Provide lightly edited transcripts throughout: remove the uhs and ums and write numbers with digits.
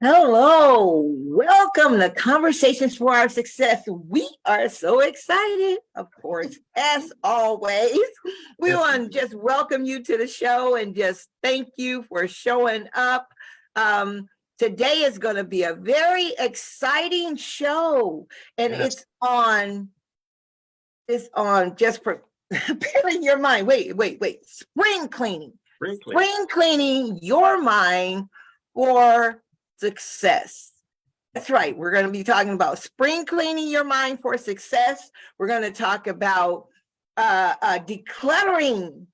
Hello, welcome to Conversations for Our Success. We are so excited, of course, as always. We want to just welcome you to the show and just thank you for showing up. Today is going to be a very exciting show, and it's on just preparing your mind. Wait. Spring cleaning. Spring cleaning your mind for success. That's right. We're going to be talking about spring cleaning your mind for success. We're going to talk about decluttering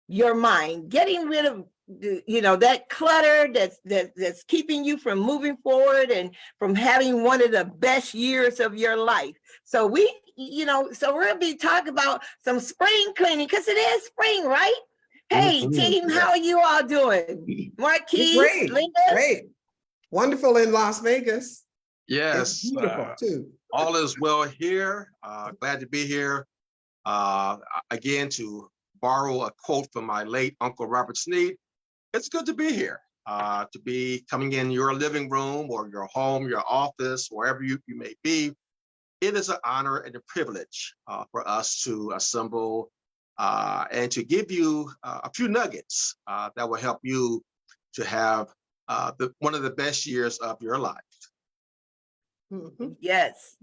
your mind, getting rid of that clutter that's keeping you from moving forward and from having one of the best years of your life. So we're going to be talking about some spring cleaning because it is spring, right? Hey, team, how are you all doing? Marquise, Great, Linda? great. Wonderful in Las Vegas. It's Yes, beautiful too. all is well here. Glad to be here. Again, to borrow a quote from my late Uncle Robert Sneed, it's good to be here, to be coming in your living room or your home, your office, wherever you may be. It is an honor and a privilege for us to assemble and to give you a few nuggets that will help you to have one of the best years of your life. Yes.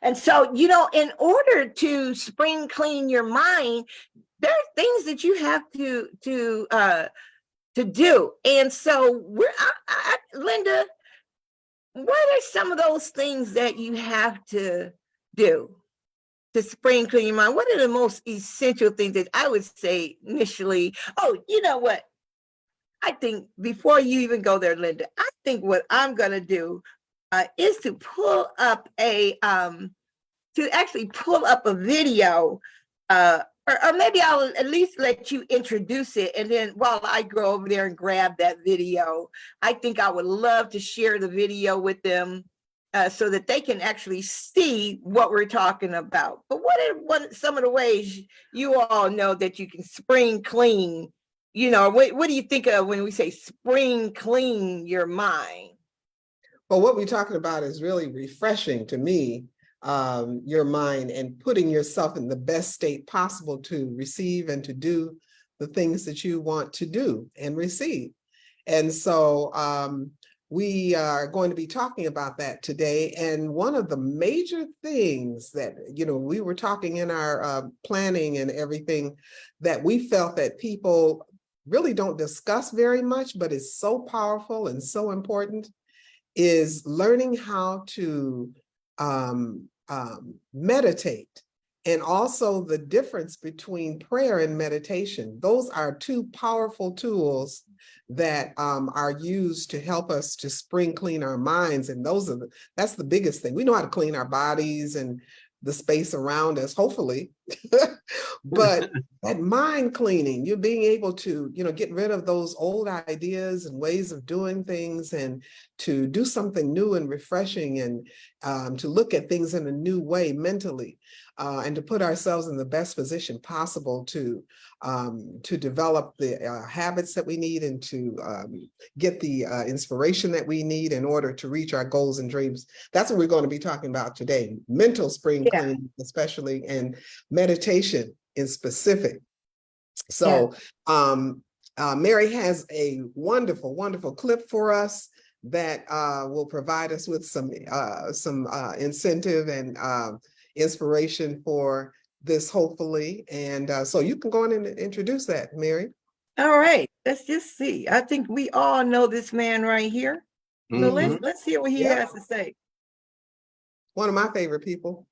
And so, in order to spring clean your mind, there are things that you have to do. And so Linda, what are some of those things that you have to do to spring clean your mind? What are the most essential things that I would say initially? Oh, you know what? I think before you even go there, Linda, I think what I'm going to do is to actually pull up a video, or maybe I'll at least let you introduce it, and then while I go over there and grab that video, I think I would love to share the video with them so that they can actually see what we're talking about. But what are some of the ways you all know that you can spring clean? What do you think of when we say spring clean your mind? Well, what we're talking about is really refreshing to me, your mind and putting yourself in the best state possible to receive and to do the things that you want to do and receive. And so we are going to be talking about that today. And one of the major things that, we were talking in our planning and everything that we felt that people really don't discuss very much, but it's so powerful and so important, is learning how to meditate, and also the difference between prayer and meditation. Those are two powerful tools that are used to help us to spring clean our minds. And that's the biggest thing. We know how to clean our bodies and the space around us, hopefully. But that mind cleaning, you're being able to, get rid of those old ideas and ways of doing things, and to do something new and refreshing, and to look at things in a new way mentally, and to put ourselves in the best position possible to develop the habits that we need, and to get the inspiration that we need in order to reach our goals and dreams. That's what we're going to be talking about today: mental spring cleaning, especially, and meditation in specific. So Mary has a wonderful, wonderful clip for us that will provide us with some incentive and inspiration for this, hopefully. And so you can go on and introduce that, Mary. All right, let's just see. I think we all know this man right here. So let's hear what he has to say. One of my favorite people.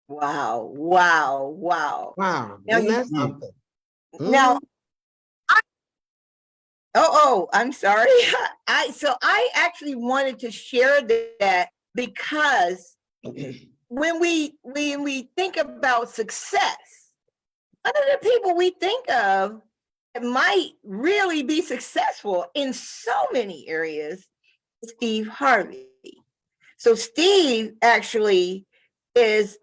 Wow, wow, wow. Wow, Now isn't you that something? now Mhm. I'm sorry. I actually wanted to share that because when we think about success, one of the people we think of that might really be successful in so many areas is Steve Harvey. So Steve actually is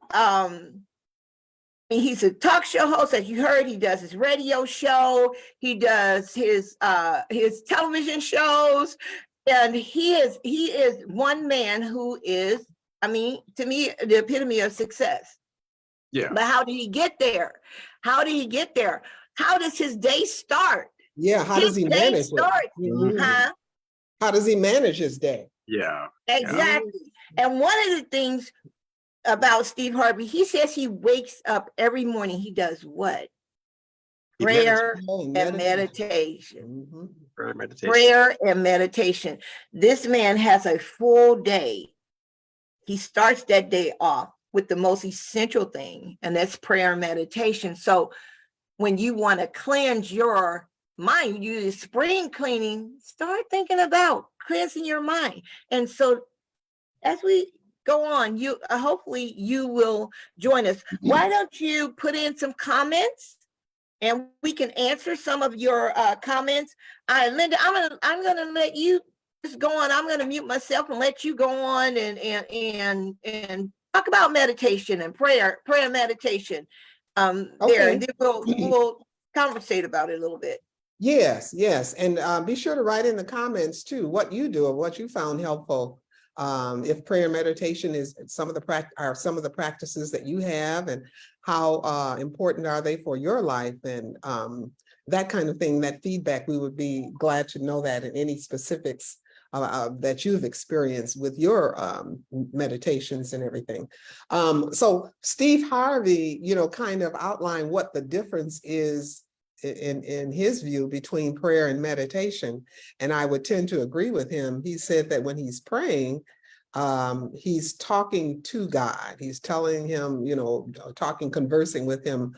he's a talk show host, as you heard. He does his radio show, he does his television shows, and he is one man who is, I mean, to me, the epitome of success. Yeah. But how did he get there? How did he get there? How does his day start? Yeah, how His does he day manage it? starts, Mhm. huh? How does he manage his day? Yeah. Exactly. And one of the things about Steve Harvey, he says he wakes up every morning. He does what? He meditates. Prayer and meditation. Mhm. Prayer, meditation. Prayer and meditation. This man has a full day. He starts that day off with the most essential thing, and that's prayer and meditation. So when you want to cleanse your mind, you do spring cleaning, start thinking about cleansing your mind. And so as we go on, you hopefully you will join us. Why don't you put in some comments and we can answer some of your comments. Linda, I'm gonna let you just go on. I'm gonna mute myself and let you go on and talk about meditation and prayer meditation. There, Okay. and then we'll conversate about it a little bit. Yes, yes. And be sure to write in the comments too, what you do or what you found helpful. If prayer and meditation is some of the practices that you have, and how important are they for your life, and that kind of thing, that feedback, we would be glad to know that, and any specifics that you've experienced with your meditations and everything. So Steve Harvey, kind of outlined what the difference is in his view between prayer and meditation, and I would tend to agree with him. He said that when he's praying, he's talking to God. He's telling him, conversing with him,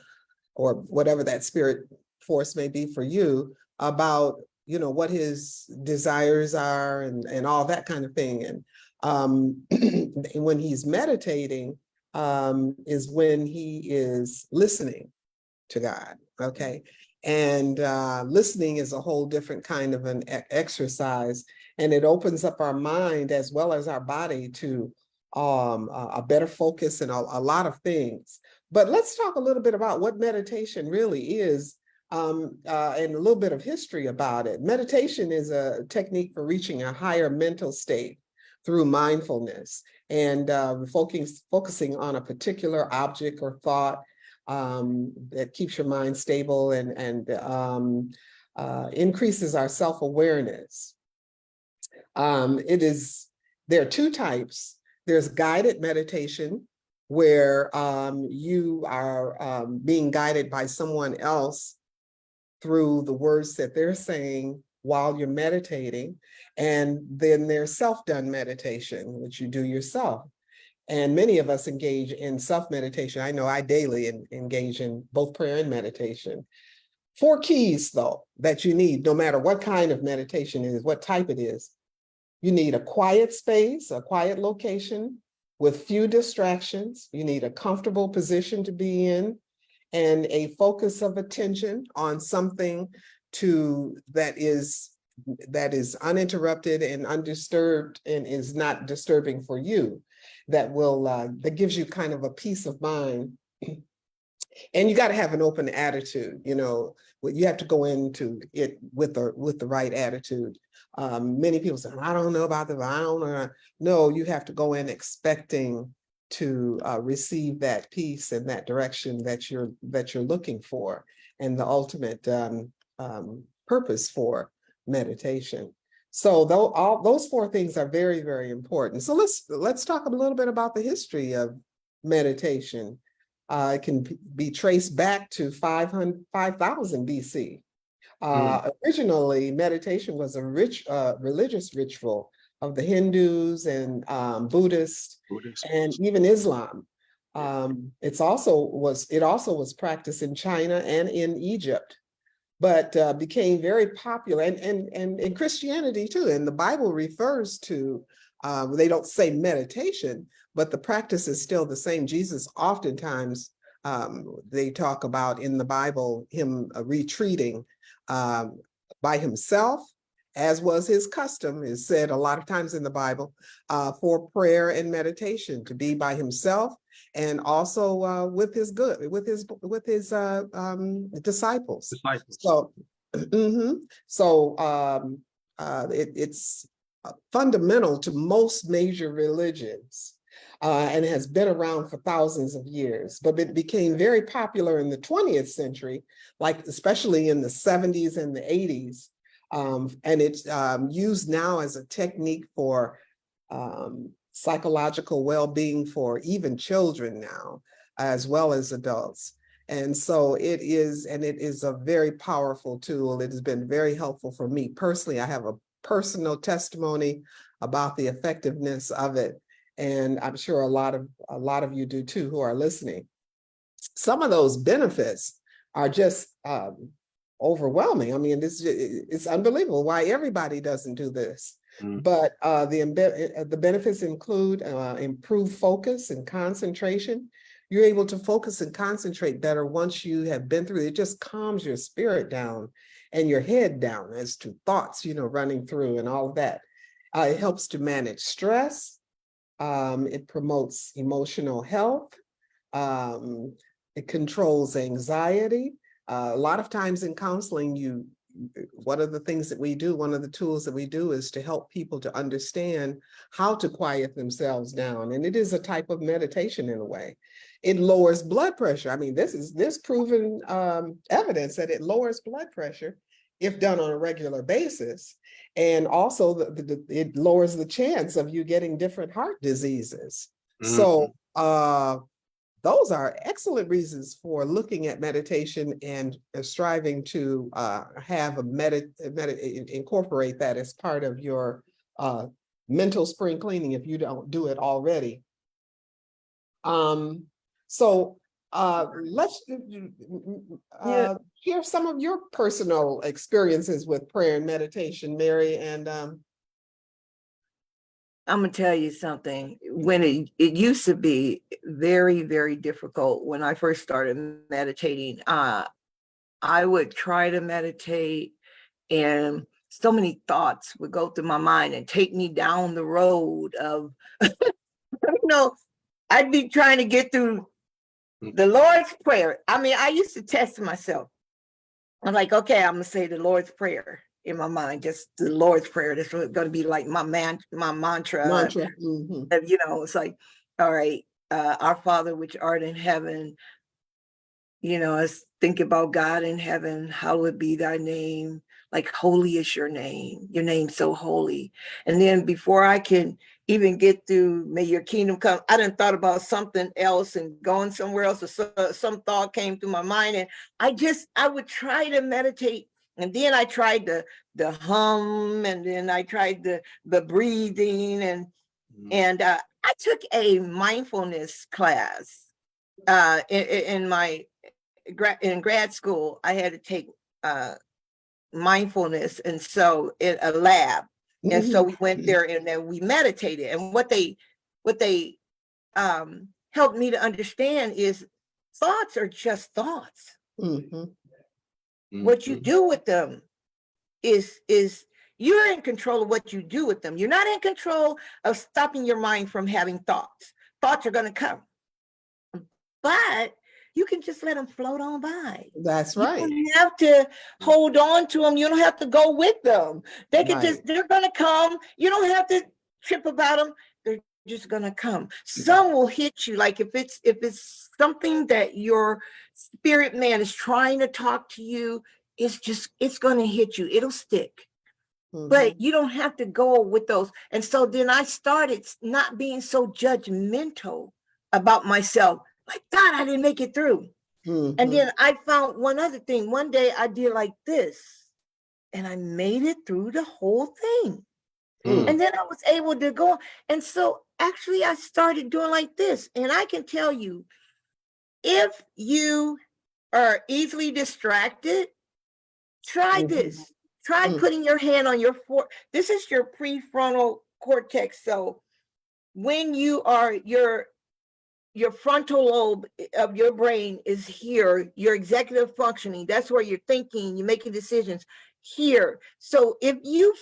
or whatever that spirit force may be for you, about what his desires are, and all that kind of thing. And when he's meditating, is when he is listening to God. Okay. And listening is a whole different kind of an exercise, and it opens up our mind as well as our body to a better focus and a lot of things. But let's talk a little bit about what meditation really is, and a little bit of history about it. Meditation is a technique for reaching a higher mental state through mindfulness, and focusing on a particular object or thought that keeps your mind stable, and increases our self-awareness. There are two types. There's guided meditation, where you are being guided by someone else through the words that they're saying while you're meditating. And then there's self-done meditation, which you do yourself. And many of us engage in self-meditation. I know I daily engage in both prayer and meditation. 4 keys, though, that you need, no matter what kind of meditation it is, what type it is. You need a quiet space, a quiet location with few distractions. You need a comfortable position to be in, and a focus of attention on something that is uninterrupted and undisturbed, and is not disturbing for you, that gives you kind of a peace of mind. And you got to have an open attitude. You have to go into it with the right attitude. Many people say, I don't know about that, I don't know. No, you have to go in expecting to receive that peace and that direction that you're looking for, and the ultimate purpose for meditation. So all those 4 things are very, very important. So let's talk a little bit about the history of meditation. It can be traced back to 5000 BC. Originally, meditation was a religious ritual of the Hindus and Buddhists Buddhist. and even Islam. Yeah. It also was practiced in China and in Egypt, but became very popular and in Christianity too. And the Bible refers to, they don't say meditation, but the practice is still the same. Jesus oftentimes, they talk about in the Bible, him retreating by himself, as was his custom, is said a lot of times in the Bible, for prayer and meditation, to be by himself, and also with his disciples. So, it's fundamental to most major religions. And has been around for thousands of years, but it became very popular in the 20th century, like especially in the 70s and the 80s. And it's used now as a technique for psychological well-being for even children now, as well as adults. And so it is a very powerful tool. It has been very helpful for me personally. I have a personal testimony about the effectiveness of it. And I'm sure a lot of you do too, who are listening. Some of those benefits are just overwhelming. I mean, it's unbelievable why everybody doesn't do this. But the benefits include improved focus and concentration. You're able to focus and concentrate better once you have been through it. It just calms your spirit down and your head down as to thoughts, running through and all of that. It helps to manage stress. It promotes emotional health. It controls anxiety. A lot of times in counseling, one of the things that we do, one of the tools that we do is to help people to understand how to quiet themselves down. And it is a type of meditation in a way. It lowers blood pressure. I mean, there's proven evidence that it lowers blood pressure if done on a regular basis. And also it lowers the chance of you getting different heart diseases. So those are excellent reasons for looking at meditation and striving to incorporate that as part of your mental spring cleaning if you don't do it already. So let's hear some of your personal experiences with prayer and meditation, Mary. And I'm gonna tell you something. When it used to be very, very difficult when I first started meditating, I would try to meditate and so many thoughts would go through my mind and take me down the road of, I'd be trying to get through the Lord's Prayer. I mean, I used to test myself. I'm like, okay, I'm gonna say the Lord's Prayer in my mind, just the Lord's Prayer. This was gonna be like my mantra. It's like, all right, our Father which art in heaven, I think about God in heaven, hallowed be thy name, like holy is your name so holy. And then before I can even get through, may your kingdom come, I done thought about something else and going somewhere else, or some thought came through my mind. And I would try to meditate. And then I tried the hum, and then I tried the breathing. And I took a mindfulness class in grad school. I had to take mindfulness, and so in a lab. And so we went there and then we meditated. And what they helped me to understand is thoughts are just thoughts. What you do with them is you're in control of what you do with them. You're not in control of stopping your mind from having thoughts. Thoughts are going to come, but you can just let them float on by. That's right. You don't have to hold on to them. You don't have to go with them. They can they're going to come. You don't have to trip about them. They're just going to come. Some will hit you. Like if it's something that your spirit man is trying to talk to you, it's going to hit you. It'll stick. But you don't have to go with those. And so then I started not being so judgmental about myself like, God, I didn't make it through. And Mhm. then I found one other thing. One day I did like this, and I made it through the whole thing. Mm. And then I was able to go. And so actually I started doing like this. And I can tell you, if you are easily distracted, try Mhm. this. Try Mm. putting your hand on your this is your prefrontal cortex. So when you are your frontal lobe of your brain is here, your executive functioning, that's where you're thinking, you're making decisions here. So if you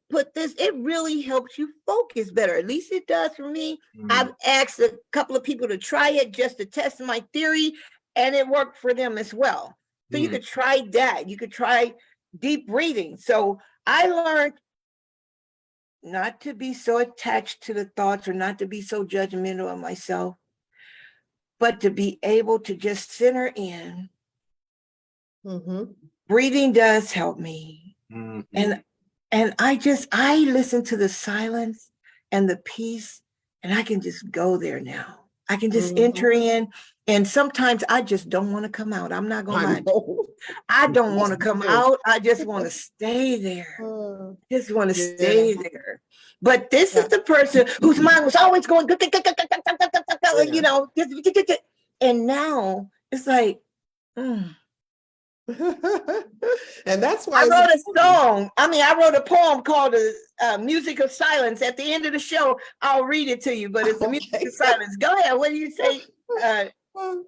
put this, it really helps you focus better. At least it does for me. I've asked a couple of people to try it just to test my theory, and it worked for them as well. So you could try that. You could try deep breathing. So I learned not to be so attached to the thoughts or not to be so judgmental of myself, but to be able to just center in. Mhm. Breathing does help me. Mm. And I listen to the silence and the peace, and I can just go there now. I can just enter in, and sometimes I just don't want to come out. I'm not gonna I lie to you. know. I don't want Yes, to me come too. out. I just want to stay there. Uh, Just want to yeah. stay there. But this is Yeah. the person whose mind was always going, you Yeah. know, and now it's like, And that's why I it's wrote a important. song. I wrote a poem called the Music of Silence. At the end of the show, I'll read it to you, but it's the music of Okay. silence. Go ahead. What do you say? Yeah. Well,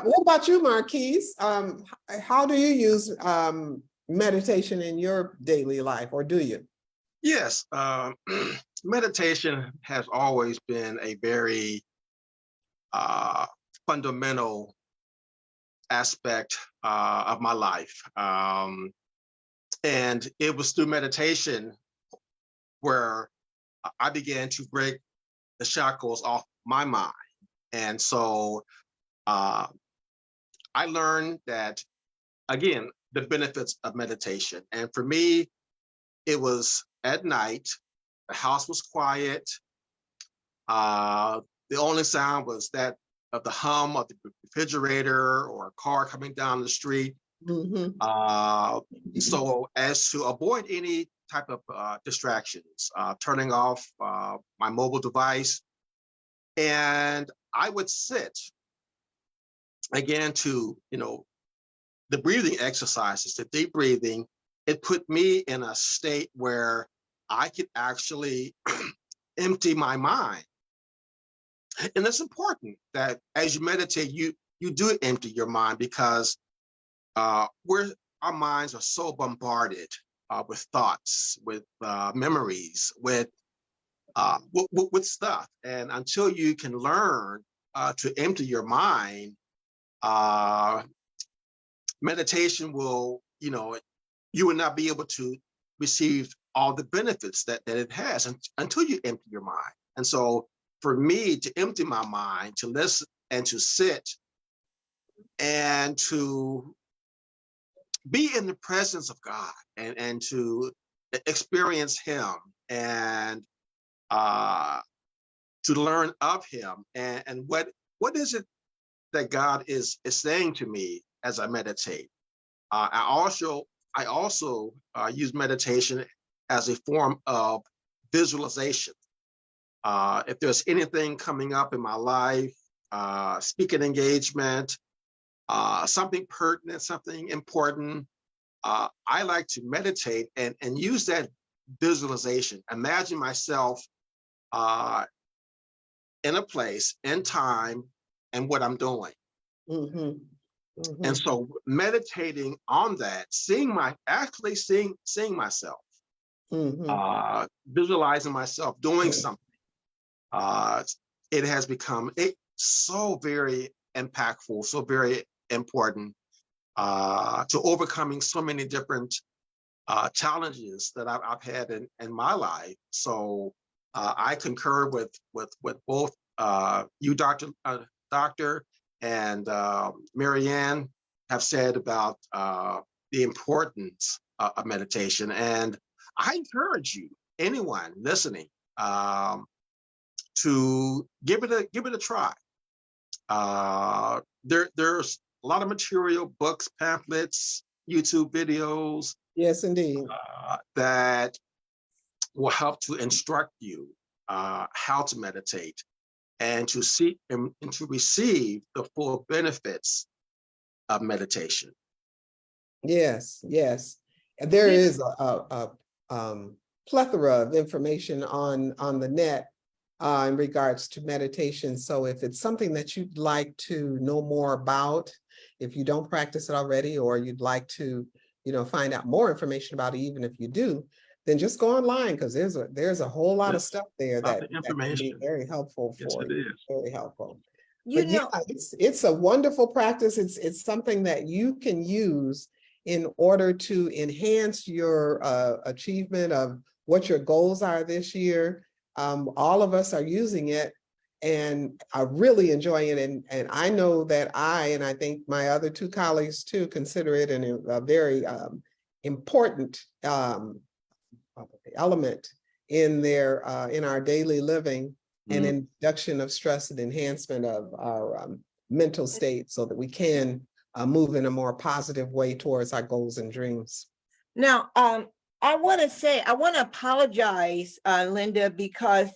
What about you, Marquise? How do you use meditation in your daily life, or do you? yes, meditation has always been a very uh, fundamental aspect of my life. And it was through meditation where I began to break the shackles off my mind. And so uh, I learned that, again, the benefits of meditation. And for me, it was at night, the house was quiet. The only sound was that of the hum of the refrigerator or a car coming down the street. Mm-hmm. So as to avoid any type of distractions, turning off my mobile device, and I would sit again to, the breathing exercises, the deep breathing. It put me in a state where I could actually empty my mind. And it's important that as you meditate, you do empty your mind, because our minds are so bombarded with thoughts, with memories, with stuff. And until you can learn to empty your mind, uh, meditation will, you will not be able to receive all the benefits that it has until you empty your mind. And so for me to empty my mind, to listen and to sit and to be in the presence of God, and to experience Him, and uh, to learn of Him, and what is it that God is saying to me as I meditate. I also use meditation as a form of visualization. If there's anything coming up in my life, speaking engagement, something pertinent, something important, I like to meditate and use that visualization. Imagine myself uh, in a place, in time, and what I'm doing. Mm-hmm. Mm-hmm. And so meditating on that, seeing myself, Mm-hmm. visualizing myself doing something, uh, it has become so very impactful, so very important to overcoming so many different challenges that I've had in my life. So I concur with both you, Doctor, and Marianne have said about the importance of meditation. And I encourage you, anyone listening, to give it a try. There's a lot of material, books, pamphlets, YouTube videos Yes, indeed. that will help to instruct you how to meditate and to seek and to receive the full benefits of meditation. Yes, yes. And there You- is a plethora of information on the net in regards to meditation. So if it's something that you'd like to know more about, if you don't practice it already, or you'd like to, find out more information about it, even if you do, then just go online, because there's a whole lot of Yes, stuff there about that the can be information. very helpful Yes, for it you. is. Very helpful. You But yeah, know, it's a wonderful practice. It's something that you can use in order to enhance your achievement of what your goals are this year. All of us are using it and are really enjoying it. And I know that and I think my other two colleagues too, consider it a very important element in our daily living and induction of stress and enhancement of our mental state, so that we can move in a more positive way towards our goals and dreams. now, I want to apologize, Linda, because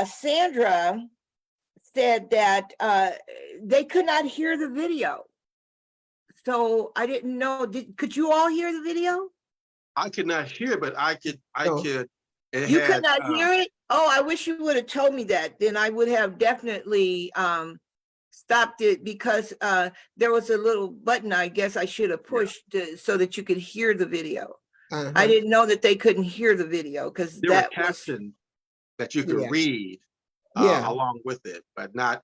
Sandra said that they could not hear the video. So I didn't know. Could you all hear the video? I could not hear, but I No. could. It You had, could not hear it? Oh, I wish you would have told me that. Then I would have definitely stopped it, because there was a little button I guess I should have pushed so that you could hear the video. I didn't know that they couldn't hear the video, because there were that was captions that you could Yeah. read Yeah. along with it, but not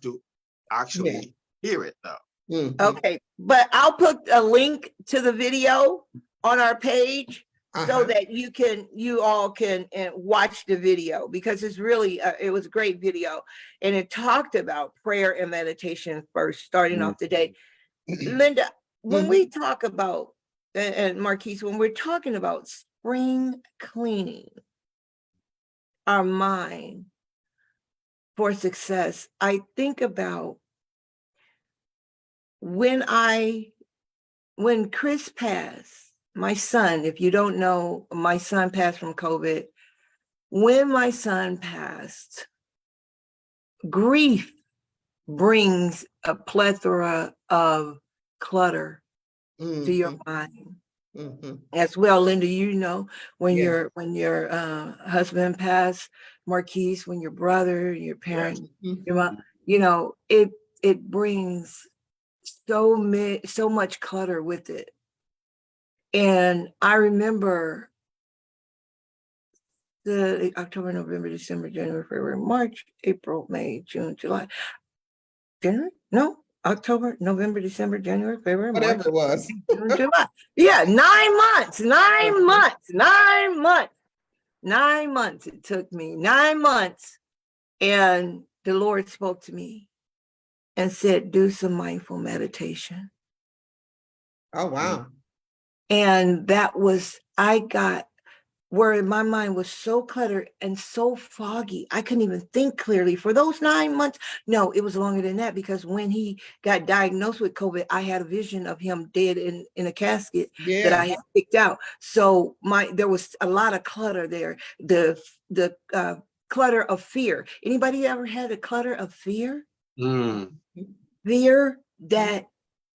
to actually hear it though. Mhm. okay. But I'll put a link to the video on our page so that you all can watch the video, because it's really it was a great video, and it talked about prayer and meditation first, starting off the day. Linda, when we talk about, and Marquise, when we're talking about spring cleaning our mind for success, I think about when Chris passed, my son. If you don't know, my son passed from COVID. When my son passed, grief brings a plethora of clutter to your mind. As well, Linda, when Yeah. your husband passed, Marquise, when your brother, your parent, your mom, it brings so much clutter with it. And I remember the October, November, December, January, February, March, April, May, June, July, January? No, October, November, December, January, February, March, Whatever it was. June, July. Yeah, 9 months, 9 months, 9 months, 9 months. It took me 9 months. And the Lord spoke to me and said, do some mindful meditation. Oh, wow. And that was, I got where my mind was so cluttered and so foggy, I couldn't even think clearly for those 9 months. No, it was longer than that, because when he got diagnosed with COVID, I had a vision of him dead in a casket that I had picked out. So there was a lot of clutter there. The clutter of fear. Anybody ever had a clutter of fear? Fear that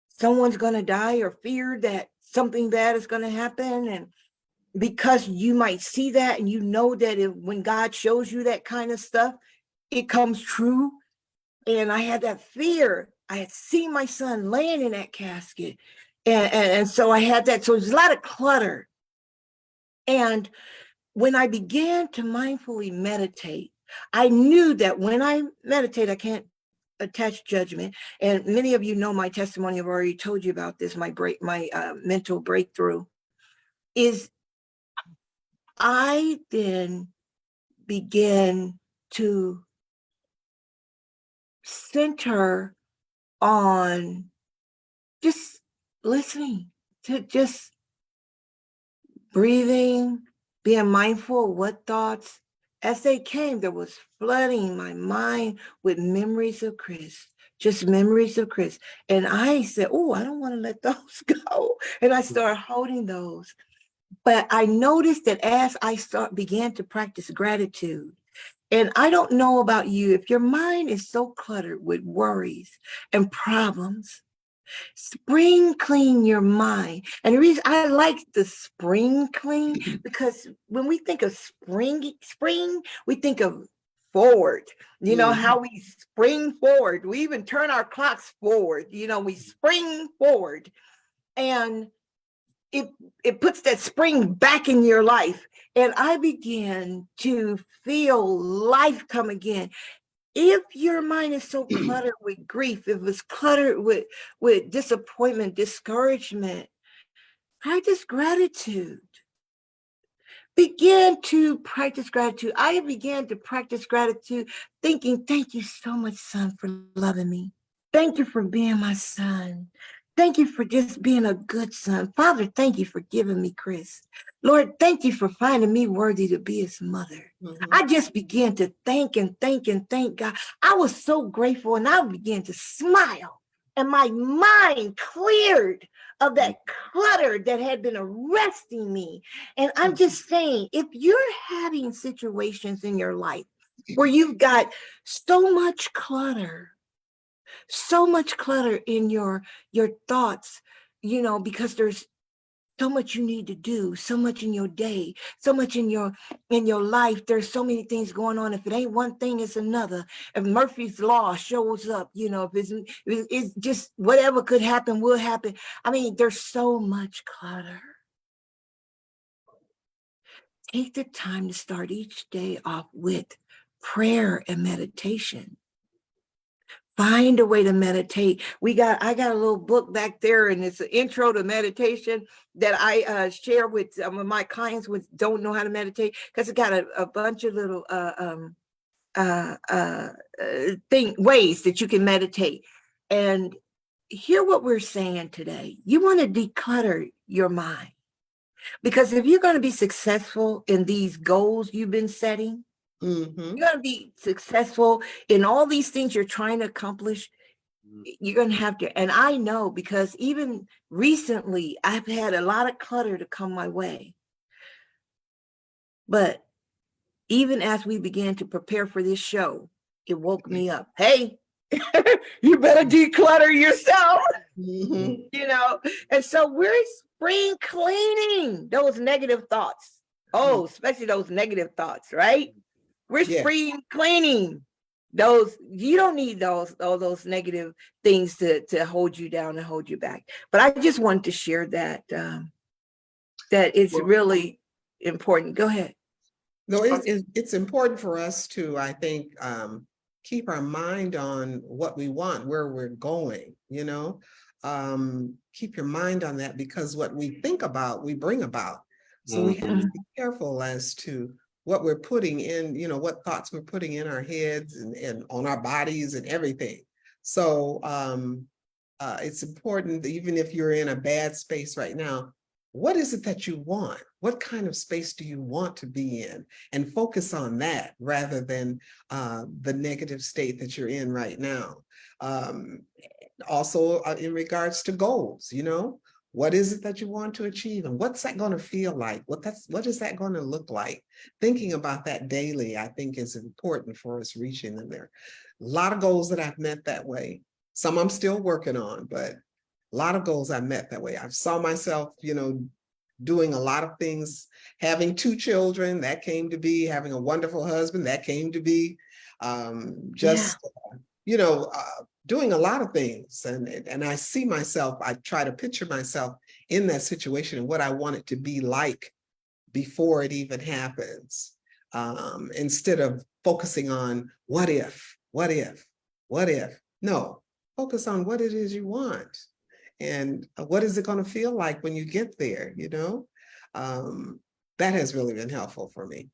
someone's going to die, or fear that something bad is going to happen. And because you might see that, and that when God shows you that kind of stuff, it comes true. And I had that fear. I had seen my son laying in that casket. And so I had that. So there's a lot of clutter. And when I began to mindfully meditate, I knew that when I meditate, I can't attach judgment. And many of you know my testimony. I've already told you about this. My mental breakthrough is I then began to center on just listening, to just breathing, being mindful of what thoughts, as they came, there was flooding my mind with memories of Chris, just memories of Chris. And I said, oh, I don't want to let those go. And I started holding those. But I noticed that as I began to practice gratitude, and I don't know about you, if your mind is so cluttered with worries and problems, spring clean your mind. And the reason I like the spring clean, because when we think of spring, we think of forward. You know, how we spring forward. We even turn our clocks forward. You know, we spring forward. And it puts that spring back in your life. And I began to feel life come again. If your mind is so cluttered with grief, if it's cluttered with disappointment, discouragement, practice gratitude. Begin to practice gratitude. I began to practice gratitude, thinking, thank you so much, son, for loving me. Thank you for being my son. Thank you for just being a good son. Father, thank you for giving me Chris. Lord, thank you for finding me worthy to be his mother. I just began to thank and thank and thank God. I was so grateful, and I began to smile. And my mind cleared of that clutter that had been arresting me. And I'm just saying, if you're having situations in your life where you've got so much clutter in your thoughts, you know, because there's so much you need to do, so much in your day, so much in your life. There's so many things going on. If it ain't one thing, it's another. If Murphy's law shows up, you know, if it's just whatever could happen will happen. I mean, there's so much clutter. Take the time to start each day off with prayer and meditation. Find a way to meditate. I got a little book back there, and it's an intro to meditation that I share with some of my clients who don't know how to meditate, because it got a bunch of little ways that you can meditate. And hear what we're saying today. You want to declutter your mind, because if you're going to be successful in these goals you've been setting, you're going to be successful in all these things you're trying to accomplish. You're going to have to, and I know, because even recently I've had a lot of clutter to come my way. But even as we began to prepare for this show, it woke me up. Hey, you better declutter yourself, you know? And so we're spring cleaning those negative thoughts. Oh, especially those negative thoughts, right? We're spring cleaning those. You don't need all those negative things to hold you down and hold you back. But I just wanted to share that that it's really important. Go ahead. No, it's important for us to, I think, keep our mind on what we want, where we're going, you know. Keep your mind on that, because what we think about, we bring about. So we have to be careful as to what we're putting in, you know, what thoughts we're putting in our heads and on our bodies and everything. So it's important that even if you're in a bad space right now, what is it that you want? What kind of space do you want to be in? And focus on that rather than the negative state that you're in right now. Also, in regards to goals, you know, what is it that you want to achieve, and what's that going to feel like? What is that going to look like? Thinking about that daily, I think, is important for us reaching them. There a lot of goals that I've met that way. Some I'm still working on, but a lot of goals I met that way. I saw myself, you know, doing a lot of things, having 2 children, that came to be, having a wonderful husband, that came to be, you know, doing a lot of things. And I see myself, I try to picture myself in that situation and what I want it to be like before it even happens. Instead of focusing on what if. No, focus on what it is you want. And what is it going to feel like when you get there, you know? That has really been helpful for me.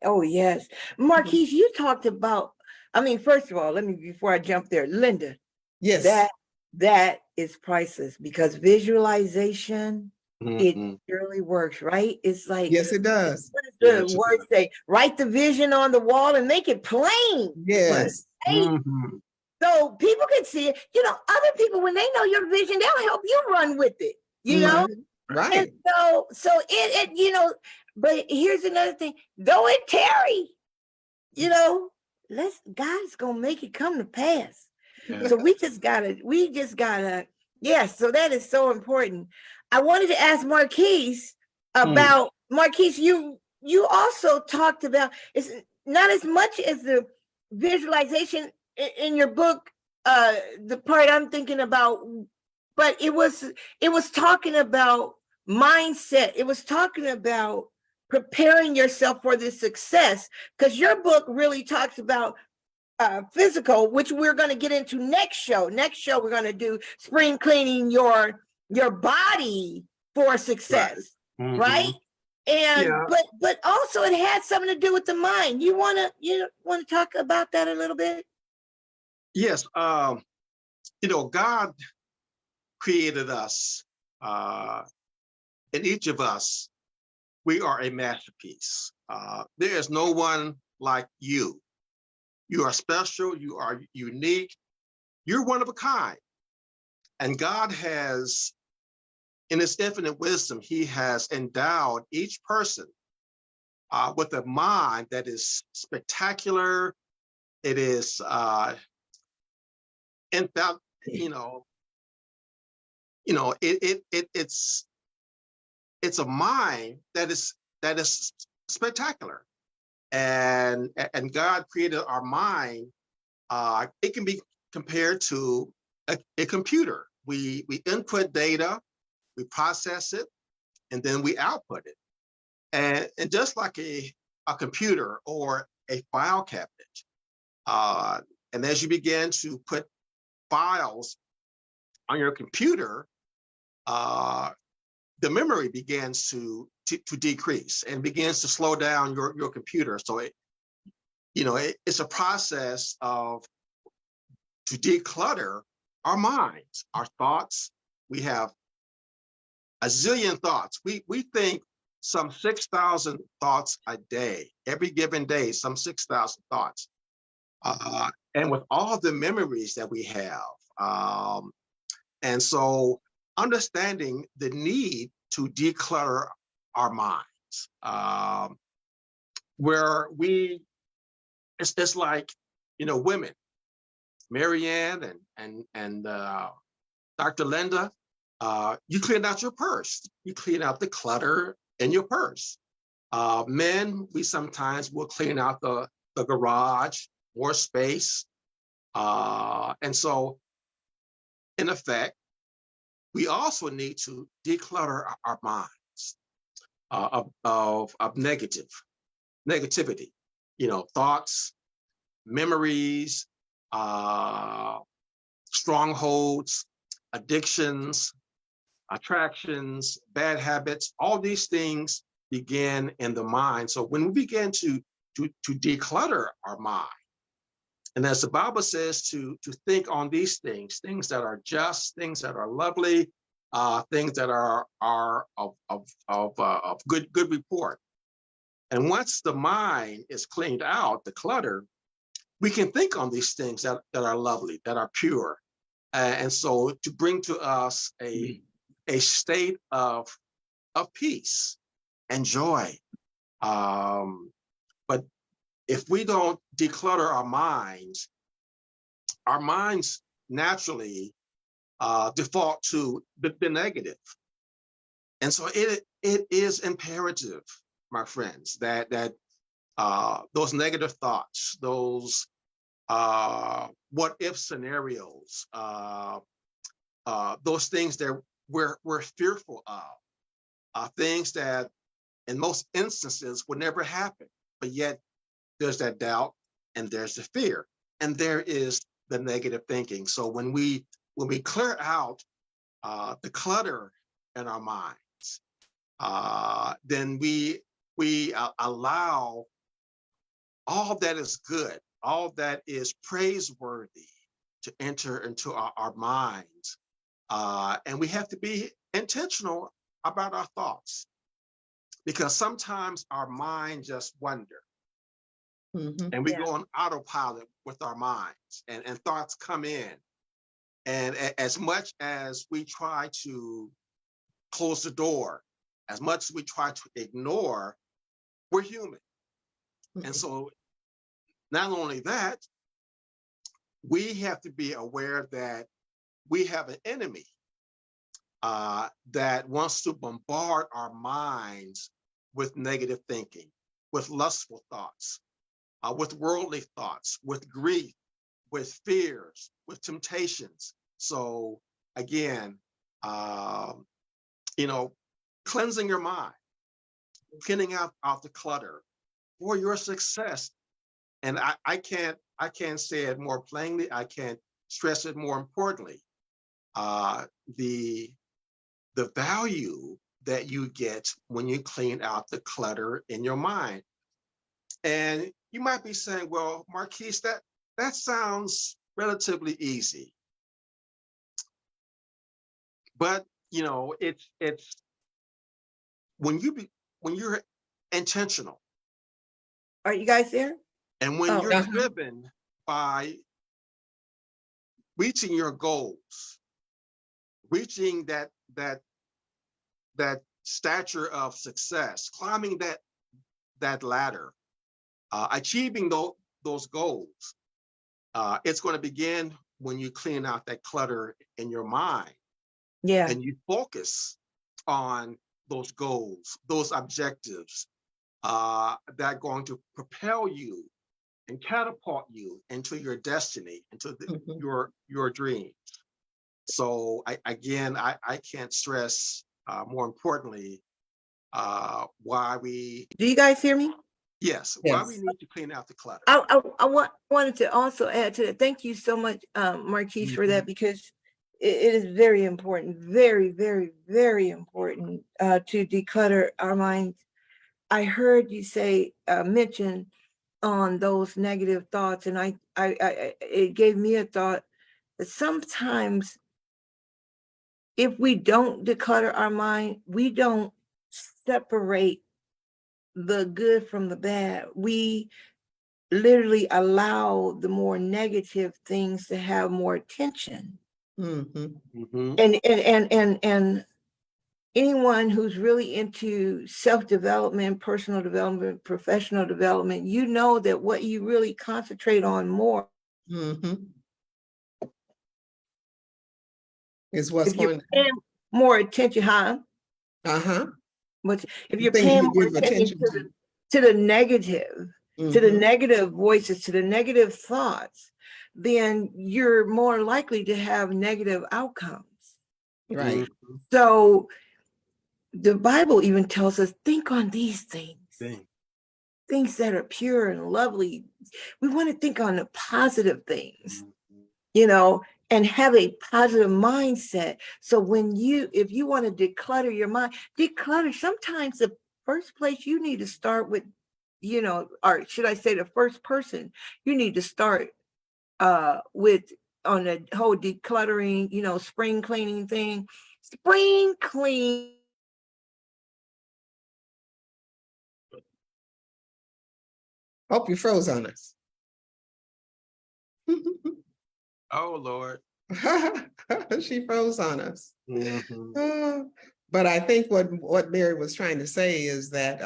Oh, yes. Marquise, you talked about, I mean, first of all, before I jump there, Linda, Yes. that is priceless, because visualization, it really works, right? It's like, yes, it does. What does the word say? Write the vision on the wall and make it plain. Yes. Right? So people can see it. Other people, when they know your vision, they'll help you run with it, Right. And Right. so but here's another thing, though it tarry, God's gonna make it come to pass. Yeah. So we just gotta, yes, so that is so important. I wanted to ask Marquise about Marquise, you also talked about, it's not as much as the visualization in your book, the part I'm thinking about, but it was talking about mindset. It was talking about preparing yourself for this success, because your book really talks about physical, which we're going to get into next show. Next show, we're going to do spring cleaning your body for success, right? Mhm. And Yeah. but also it had something to do with the mind. You want to talk about that a little bit? Yes. God created us, uh, and each of us, we are a masterpiece. There is no one like you. You are special. You are unique. You're one of a kind. And God has, in his infinite wisdom, he has endowed each person with a mind that is spectacular. It is, in fact, you know, it's a mind that is spectacular. And God created our mind. It can be compared to a computer. We input data, we process it, and then we output it. And just like a computer or a file cabinet, uh, and as you begin to put files on your computer, uh, the memory begins to decrease and begins to slow down your computer. So it's a process of to declutter our minds, our thoughts. We have a zillion thoughts. We think some 6,000 thoughts a day, every given day, some 6,000 thoughts. And with all the memories that we have, and so understanding the need to declutter our minds, where it's like, women, Marianne and Dr. Linda, you clean out your purse. You clean out the clutter in your purse. Men, we sometimes will clean out the garage, more space. And so, in effect, we also need to declutter our minds of negativity, thoughts, memories, uh, strongholds, addictions, attractions, bad habits. All these things begin in the mind. So when we begin to declutter our mind, and as the Bible says, to think on these things that are just, things that are lovely, things that are of good report. And once the mind is cleaned out, the clutter, we can think on these things that are lovely, that are pure. And so to bring to us a state of peace and joy. But if we don't declutter our minds naturally default to the negative. And so it is imperative, my friends, that those negative thoughts, those what if scenarios, those things that we're fearful of, things that in most instances would never happen, but yet there's that doubt and there's the fear and there is the negative thinking. So when we clear out the clutter in our minds, then we allow all that is good, all that is praiseworthy to enter into our minds. And we have to be intentional about our thoughts, because sometimes our mind just wander. Mhm. and we Yeah. go on autopilot with our minds, and thoughts come in. And as much as we try to close the door, as much as we try to ignore, we're human. And so not only that, we have to be aware that we have an enemy that wants to bombard our minds with negative thinking, with lustful thoughts, with worldly thoughts, with grief, with fears, with temptations. So again, you know, cleansing your mind, cleaning out the clutter for your success. And I can't say it more plainly. I can't stress it more importantly. The value that you get when you clean out the clutter in your mind. And you might be saying, well, Marquise, that sounds relatively easy. But you know, it's when you're intentional Are you guys there? and when Oh, you're Uh-huh. driven by reaching your goals, reaching that stature of success, climbing that ladder, achieving those goals. It's going to begin when you clean out that clutter in your mind yeah. and you focus on those goals, those objectives that are going to propel you and catapult you into your destiny, into Mhm. your dreams. So I can't stress more importantly why we Do you guys hear me? why we Yes. need to clean out the clutter. Wanted to also add to that. Thank you so much, Marquise, for Mhm. that, because it is very important, very, very, very important to declutter our minds. I heard you say, mention on those negative thoughts, and it gave me a thought that sometimes if we don't declutter our mind, we don't separate the good from the bad. We literally allow the more negative things to have more attention. Mhm. Mhm. And anyone who's really into self-development, personal development, professional development, you know that what you really concentrate on more, Mhm. Is what's if you're going. paying more attention, huh? Uh-huh. But if The you're things paying you more give attention attention to. to the negative, to the Mhm. negative voices, to the negative thoughts, then you're more likely to have negative outcomes. Right. Mhm. So the Bible even tells us, think on these Thing. things that are pure and lovely. We want to think on the positive things, Mhm. you know, and have a positive mindset. So if you want to declutter your mind, declutter, sometimes the first place you need to start with, or should I say the first person, you need to start with on the whole decluttering, spring cleaning thing. Spring clean. Hope you froze on us. Oh Lord. She froze on us. Mhm. Uh, but I think what Mary was trying to say is that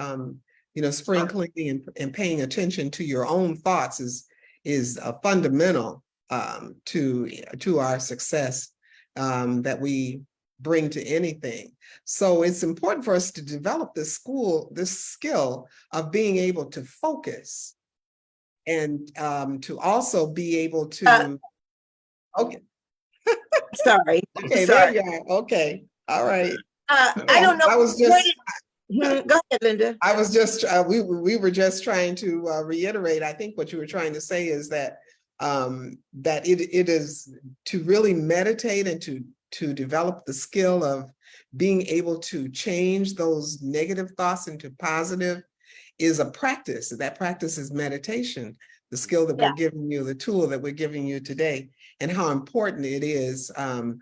spring cleaning and paying attention to your own thoughts is a fundamental to our success that we bring to anything. So it's important for us to develop this skill of being able to focus and to also be able Uh, to. Okay. sorry, Okay, there sorry. you are. Okay. All right. I don't know. I was What just Go ahead, Linda. I was just we were just trying to reiterate. I think what you were trying to say is that that it is to really meditate and to develop the skill of being able to change those negative thoughts into positive is a practice. That practice is meditation, the skill that we're Yeah. giving you, the tool that we're giving you today, and how important it is.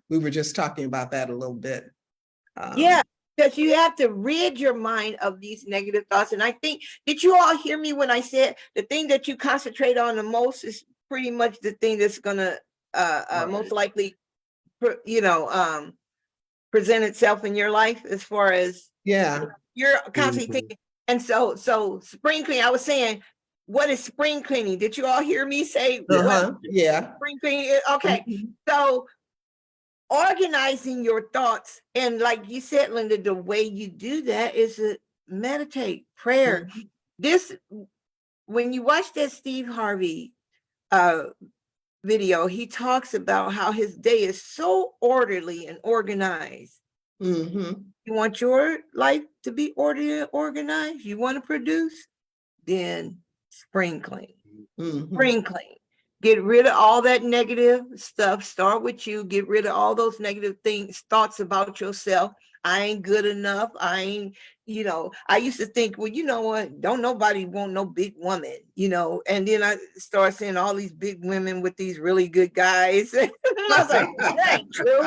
We were just talking about that a little bit. Yeah. Because you have to rid your mind of these negative thoughts. And I think, did you all hear me when I said the thing that you concentrate on the most is pretty much the thing that's gonna most likely, present itself in your life as far as Yeah. you're constantly Mhm. thinking. And so spring cleaning, I was saying, what is spring cleaning? Did you all hear me say what Yeah. spring cleaning is? Okay. Mhm. So organizing your thoughts, and like you said, Linda, the way you do that is to meditate, prayer. Mhm. This, when you watch that Steve Harvey uh video, he talks about how his day is so orderly and organized. Mhm. You want your life to be orderly and organized? You want to produce? Then spring clean. Mhm. Spring clean. Get rid of all that negative stuff. Start with you. Get rid of all those negative things, thoughts about yourself. I ain't good enough. I ain't, I used to think, well, you know what? Don't nobody want no big woman, and then I start seeing all these big women with these really good guys. And I was like, that ain't true.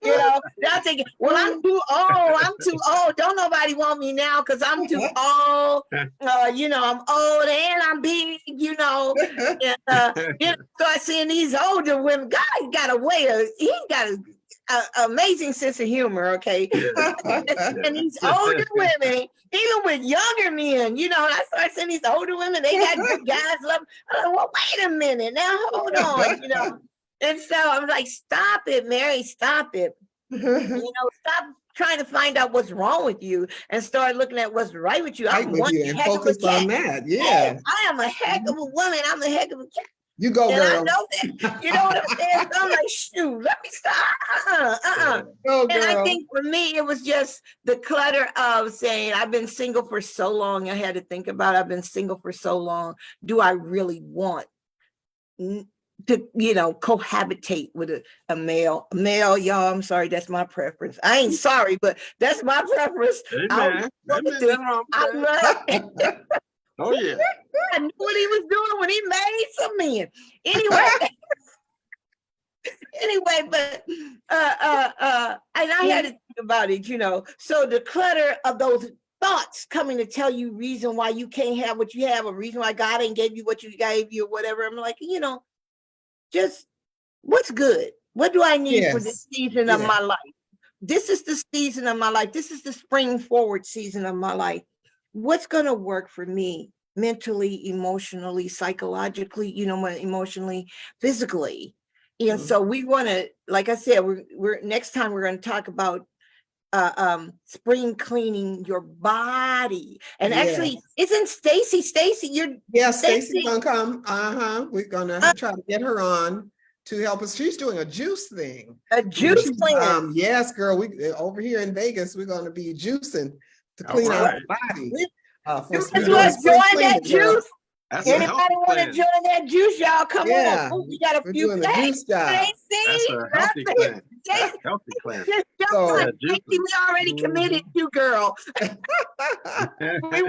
Now I'm thinking, well, I'm too old. I'm too old. Don't nobody want me now because I'm too old. I'm old and I'm big, and then start seeing these older women. God got a way of, he got an amazing sense of humor, okay? And these older women, even with younger men, and I start seeing these older women, they got good guys. Love. I'm like, well, wait a minute, now hold on, And so I'm like, stop it, Mary, stop it. Stop trying to find out what's wrong with you and start looking at what's right with you. Right I'm with one you and heck of a focus on cat. that. Hey, Yeah. I am a heck of a woman. I'm a heck of a cat. You go, And I girl. know that, you know what I'm saying? So I'm like, shoot, let me stop. Go, And I girl. think for me, it was just the clutter of saying, I've been single for so long. I had to think about, I've been single for so long. Do I really want to, cohabitate with a male? Y'all, I'm sorry, that's my preference. I ain't sorry, but that's my preference. Amen. Nothing wrong with I that. love Oh yeah. I knew what he was doing when he made some men. Anyway, but and I had to think about it, So the clutter of those thoughts coming to tell you reason why you can't have what you have, a reason why God ain't gave you what you gave you, or whatever. I'm like, just what's good? What do I need for this Yes. season of my life? This is the season of my life. This is the spring forward season of my life. What's going to work for me mentally, emotionally, psychologically, emotionally, physically? And so we want to, like I said, we're next time we're going to talk about spring cleaning your body. And actually, isn't Stacy, Yeah, Stacy's gonna come. We're gonna try to get her on to help us. She's doing a juice thing. a juice cleanse. Yes, girl. We over here in Vegas, we're gonna be juicing to clean All our right. body. You We're guys doing want to spring join that cleaning, girl. juice? That's a Anybody healthy want to plan. join that juice? Y'all come on. Yeah, Ooh, we got a we're few. doing the Hey, juice job. That's Stacy, a healthy plan. That's a healthy plan. just jump So- on. Yeah, Stacy, juicing. we already committed to, girl. We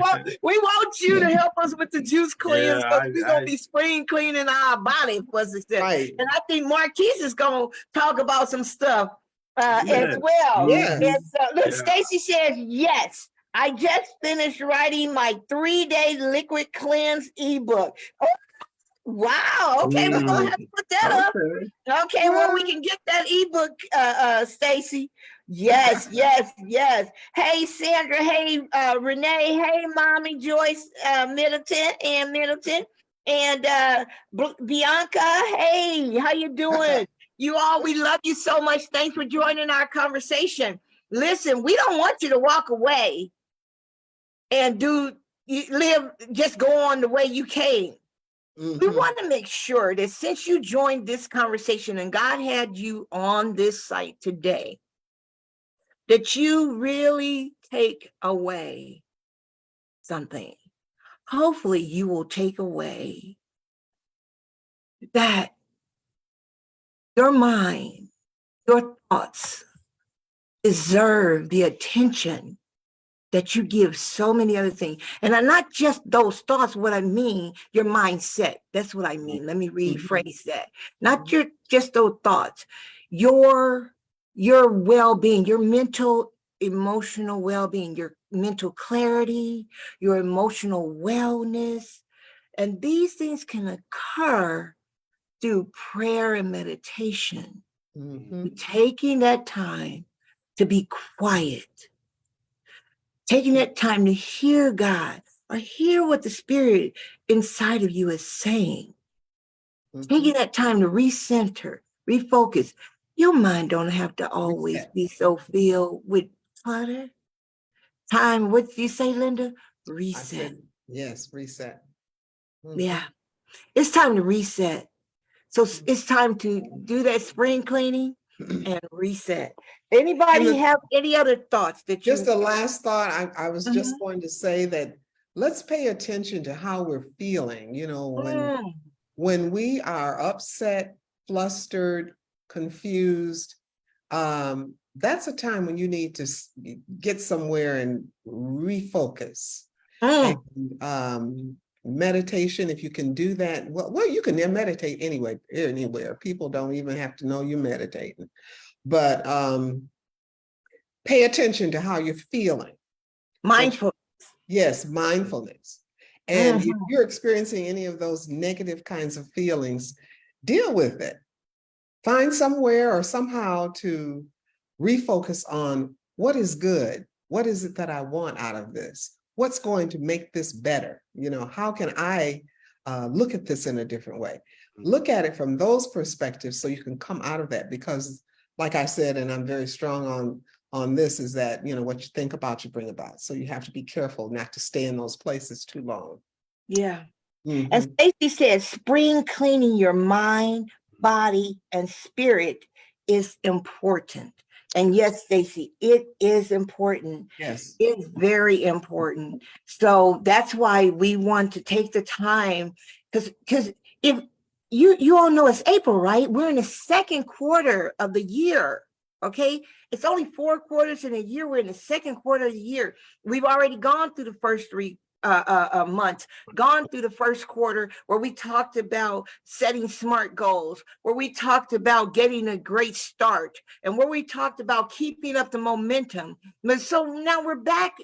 want you to help us with the juice cleanse, Yeah, because we're gonna be spring cleaning our body, was it said. Right. And I think Marquise is gonna talk about some stuff as Yes. well. Yes. And so, look, Yeah. Stacy says yes. I just finished writing my 3-day liquid cleanse ebook. Oh, wow. Okay, we're gonna have to put that up. Okay. Okay, well, we can get that ebook, Stacy. Yes. Hey, Sandra. Hey, Renee. Hey, Mommy Joyce, Middleton, and Bianca. Hey, how you doing? You all, we love you so much. Thanks for joining our conversation. Listen, we don't want you to walk away and just go on the way you came. We want to make sure that since you joined this conversation and God had you on this site today, that you really take away something. Hopefully you will take away that your mind, your thoughts deserve the attention that you give so many other things. And not just those thoughts, what I mean, your mindset. That's what I mean. Let me rephrase that. Not just those thoughts, your well-being, your mental emotional well-being, your mental clarity, your emotional wellness. And these things can occur through prayer and meditation. Mhm. Taking that time to be quiet, taking that time to hear God or hear what the Spirit inside of you is saying. Taking that time to recenter, refocus. Your mind don't have to always Reset. be so filled with clutter. Time, what do you say, Linda? I Reset. said, yes, reset. Mhm. Yeah, it's time to reset. So it's time to do that spring cleaning and reset. And Anybody have any other thoughts that just you? a last thought, I was just Mhm. going to say that let's pay attention to how we're feeling, Mm, when we are upset, flustered, confused, that's a time when you need to get somewhere and refocus. And mm, meditation, if you can do that, well, you can meditate anywhere. People don't even have to know you're meditating. But pay attention to how you're feeling. mindful. Yes, mindfulness. And if Mhm. you're experiencing any of those negative kinds of feelings, deal with it. Find somewhere or somehow to refocus on what is good. What is it that I want out of this? What's going to make this better? How can I look at this in a different way? Look at it from those perspectives so you can come out of that. Because, like I said, and I'm very strong on this, is that what you think about, you bring about. So you have to be careful not to stay in those places too long. Yeah. And Mhm. Stacy says spring cleaning your mind, body, and spirit is important. And yes, Stacy, it is important. Yes. It's very important. So that's why we want to take the time, because if you all know it's April, right? We're in the second quarter of the year. Okay. It's only 4 quarters in a year. We're in the second quarter of the year. We've already gone through the first three months, gone through the first quarter where we talked about setting smart goals, where we talked about getting a great start, and where we talked about keeping up the momentum. But so now we're back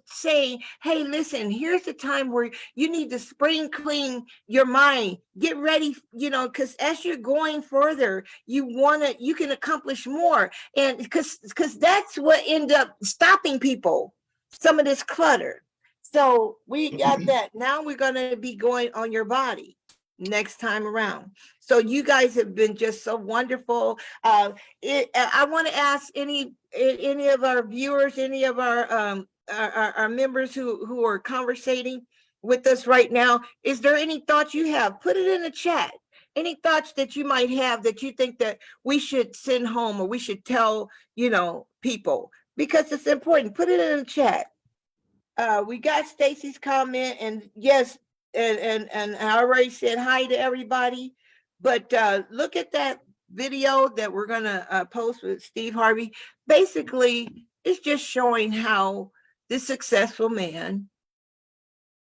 saying, hey, listen, here's the time where you need to spring clean your mind, get ready, because as you're going further, you can accomplish more. And because that's what end up stopping people, some of this clutter. So we got that. Now we're going to be going on your body next time around. So you guys have been just so wonderful. I want to ask any of our viewers, any of our members who are conversating with us right now, is there any thoughts you have? Put it in the chat. Any thoughts that you might have that you think that we should send home or we should tell, people, because it's important. Put it in the chat. We got Stacy's comment, and yes, and I already said hi to everybody. But look at that video that we're gonna post with Steve Harvey. Basically, it's just showing how this successful man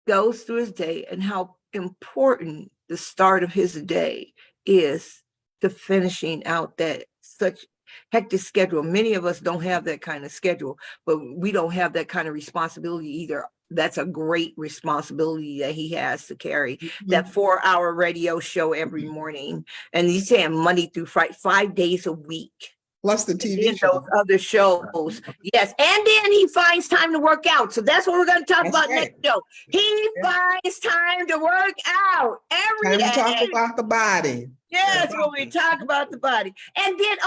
goes through his day and how important the start of his day is to finishing out that such hectic schedule. Many of us don't have that kind of schedule, but we don't have that kind of responsibility either. That's a great responsibility that he has to carry. That 4-hour radio show every morning. And he's saying Monday through Friday, 5 days a week. Plus the And TV then those show. other shows. Yes. And then he finds time to work out. So that's what we're going to talk That's about right. next show. He Yeah. finds time to work out every Time to talk day. about the body. Yes, when we talk about the body. And then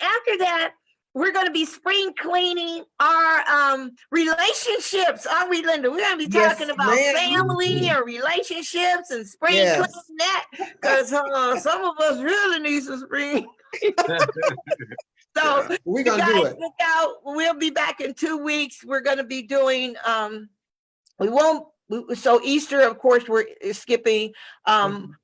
after that, we're going to be spring cleaning our relationships, aren't we, Linda? We're going to be Yes, talking about ma'am. family and relationships and spring Yes. cleaning that, because some of us really need some spring. So Yeah. We're you gonna do guys it. look out. We'll be back in 2 weeks. We're going to be doing we won't so Easter, of course, we're skipping.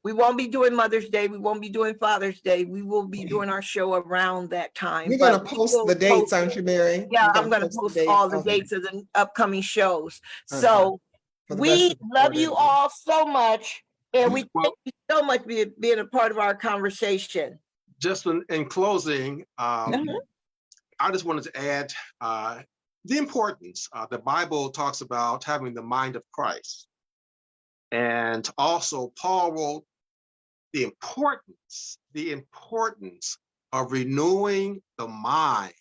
We won't be doing Mother's Day. We won't be doing Father's Day. We will be doing our show around that time. You're But gonna we post the will dates, post aren't it. you, Mary? Yeah, You're I'm gonna going to post the post dates. all the Okay. dates of the upcoming shows. Uh-huh. So For the rest we of the love quarter. you all so much. And we Well, thank you so much for being a part of our conversation. just in closing, Mhm. I just wanted to add, the importance. The Bible talks about having the mind of Christ. And also Paul wrote the importance of renewing the mind.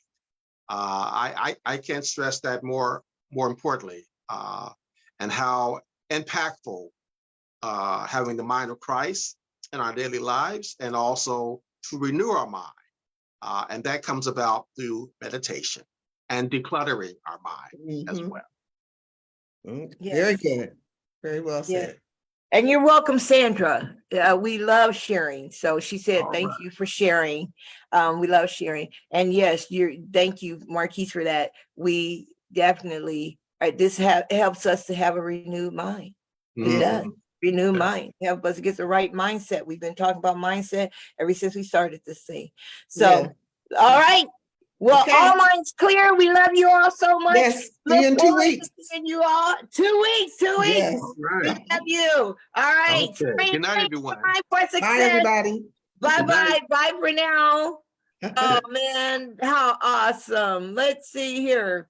I can't stress that more importantly, and how impactful having the mind of Christ in our daily lives, and also to renew our mind. And that comes about through meditation and decluttering our mind as well. Very Yes. good. Very well Yeah. said. And you're welcome, Sandra. We love sharing. So she said, All thank right. you for sharing. We love sharing. And yes, thank you, Marquise, for that. We definitely, this helps us to have a renewed mind. It does. Mhm. Renew Yes. mind. Help us get the right mindset. We've been talking about mindset ever since we started this thing. So, all right. Well, Okay. all minds clear. We love you all so much. Yes. See you in 2 forward to weeks. seeing you all. 2 weeks. 2 weeks. Yes. All We right. love you. All right. Okay. Good night, everyone. For Bye, success. everybody. Bye Good night. bye. Bye for now. Oh man, how awesome. Let's see here.